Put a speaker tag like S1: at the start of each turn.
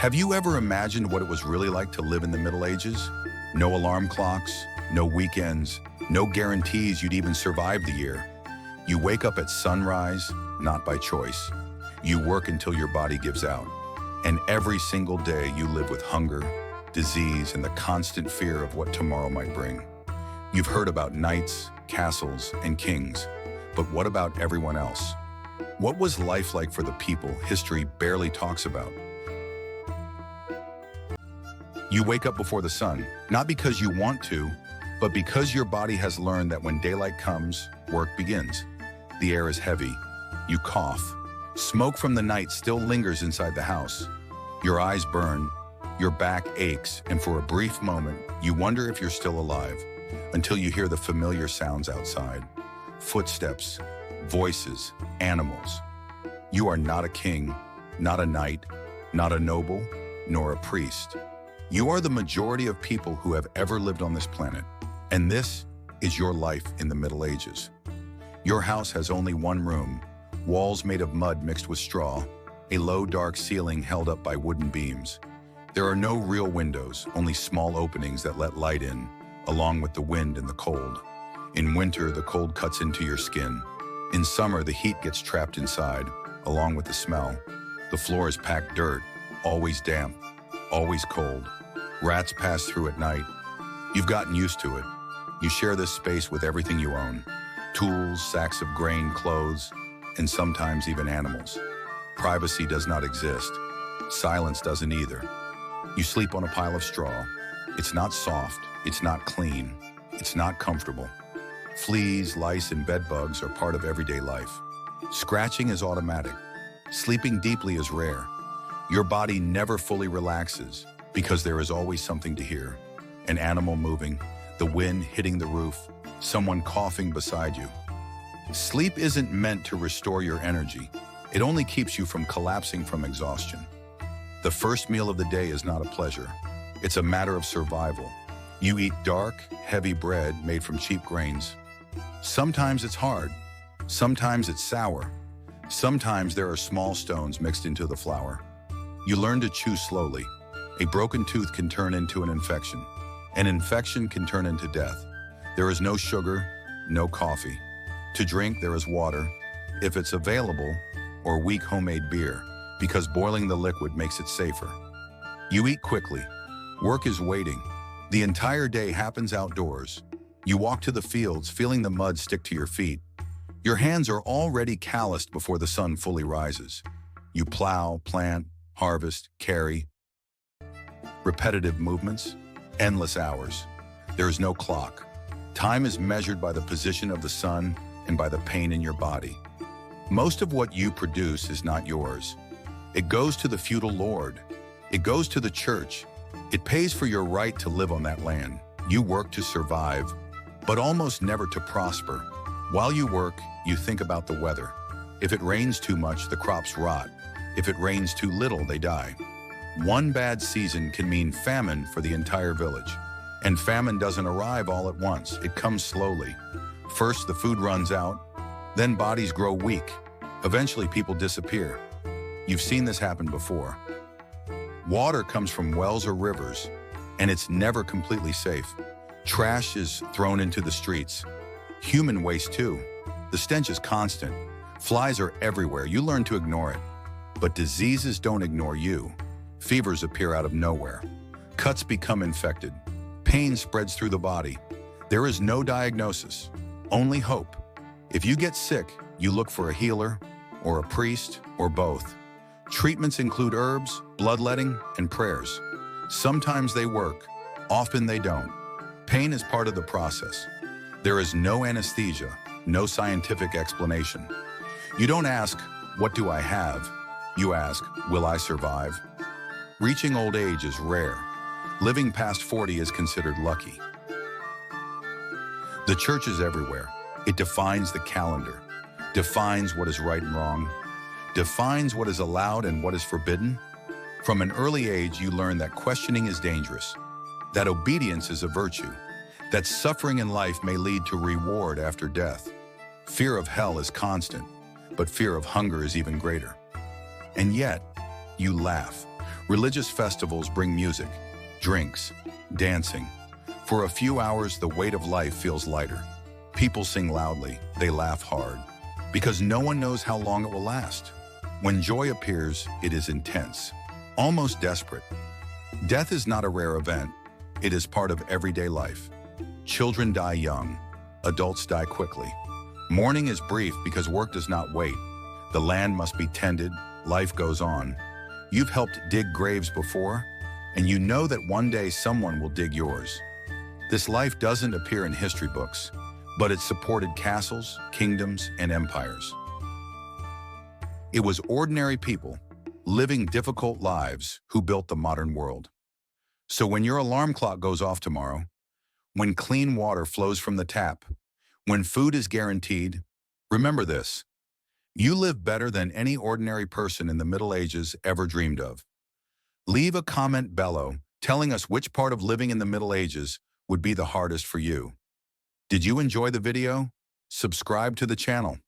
S1: Have you ever imagined what it was really like to live in the Middle Ages? No alarm clocks, no weekends, no guarantees you'd even survive the year. You wake up at sunrise, not by choice. You work until your body gives out. And every single day you live with hunger, disease, and the constant fear of what tomorrow might bring. You've heard about knights, castles, and kings, but what about everyone else? What was life like for the people history barely talks about? You wake up before the sun, not because you want to, but because your body has learned that when daylight comes, work begins. The air is heavy. You cough. Smoke from the night still lingers inside the house. Your eyes burn, your back aches, and for a brief moment, you wonder if you're still alive, until you hear the familiar sounds outside. Footsteps, voices, animals. You are not a king, not a knight, not a noble, nor a priest. You are the majority of people who have ever lived on this planet, and this is your life in the Middle Ages. Your house has only one room, walls made of mud mixed with straw, a low dark ceiling held up by wooden beams. There are no real windows, only small openings that let light in, along with the wind and the cold. In winter, the cold cuts into your skin. In summer, the heat gets trapped inside, along with the smell. The floor is packed dirt, always damp, always cold. Rats pass through at night. You've gotten used to it. You share this space with everything you own. Tools, sacks of grain, clothes, and sometimes even animals. Privacy does not exist. Silence doesn't either. You sleep on a pile of straw. It's not soft, it's not clean, it's not comfortable. Fleas, lice, and bed bugs are part of everyday life. Scratching is automatic. Sleeping deeply is rare. Your body never fully relaxes because there is always something to hear. An animal moving, the wind hitting the roof, someone coughing beside you. Sleep isn't meant to restore your energy. It only keeps you from collapsing from exhaustion. The first meal of the day is not a pleasure. It's a matter of survival. You eat dark, heavy bread made from cheap grains. Sometimes it's hard. Sometimes it's sour. Sometimes there are small stones mixed into the flour. You learn to chew slowly. A broken tooth can turn into an infection. An infection can turn into death. There is no sugar, no coffee. To drink, there is water, if it's available, or weak homemade beer, because boiling the liquid makes it safer. You eat quickly. Work is waiting. The entire day happens outdoors. You walk to the fields, feeling the mud stick to your feet. Your hands are already calloused before the sun fully rises. You plow, plant, harvest, carry. Repetitive movements, endless hours. There is no clock. Time is measured by the position of the sun and by the pain in your body. Most of what you produce is not yours. It goes to the feudal lord. It goes to the church. It pays for your right to live on that land. You work to survive, but almost never to prosper. While you work, you think about the weather. If it rains too much, the crops rot. If it rains too little, they die. One bad season can mean famine for the entire village. And famine doesn't arrive all at once. It comes slowly. First, the food runs out. Then bodies grow weak. Eventually, people disappear. You've seen this happen before. Water comes from wells or rivers, and it's never completely safe. Trash is thrown into the streets. Human waste too. The stench is constant. Flies are everywhere. You learn to ignore it. But diseases don't ignore you. Fevers appear out of nowhere. Cuts become infected. Pain spreads through the body. There is no diagnosis, only hope. If you get sick, you look for a healer, or a priest, or both. Treatments include herbs, bloodletting, and prayers. Sometimes they work, often they don't. Pain is part of the process. There is no anesthesia, no scientific explanation. You don't ask, "What do I have?" You ask, "Will I survive?" Reaching old age is rare. Living past 40 is considered lucky. The church is everywhere. It defines the calendar, defines what is right and wrong, defines what is allowed and what is forbidden. From an early age, you learn that questioning is dangerous, that obedience is a virtue, that suffering in life may lead to reward after death. Fear of hell is constant, but fear of hunger is even greater. And yet, you laugh. Religious festivals bring music, drinks, dancing. For a few hours, the weight of life feels lighter. People sing loudly, they laugh hard, because no one knows how long it will last. When joy appears, it is intense, almost desperate. Death is not a rare event, it is part of everyday life. Children die young, adults die quickly. Mourning is brief because work does not wait. The land must be tended, life goes on. You've helped dig graves before, and you know that one day someone will dig yours. This life doesn't appear in history books, but it supported castles, kingdoms, and empires. It was ordinary people, living difficult lives, who built the modern world. So when your alarm clock goes off tomorrow, when clean water flows from the tap, when food is guaranteed, remember this: you live better than any ordinary person in the Middle Ages ever dreamed of. Leave a comment below telling us which part of living in the Middle Ages would be the hardest for you. Did you enjoy the video? Subscribe to the channel.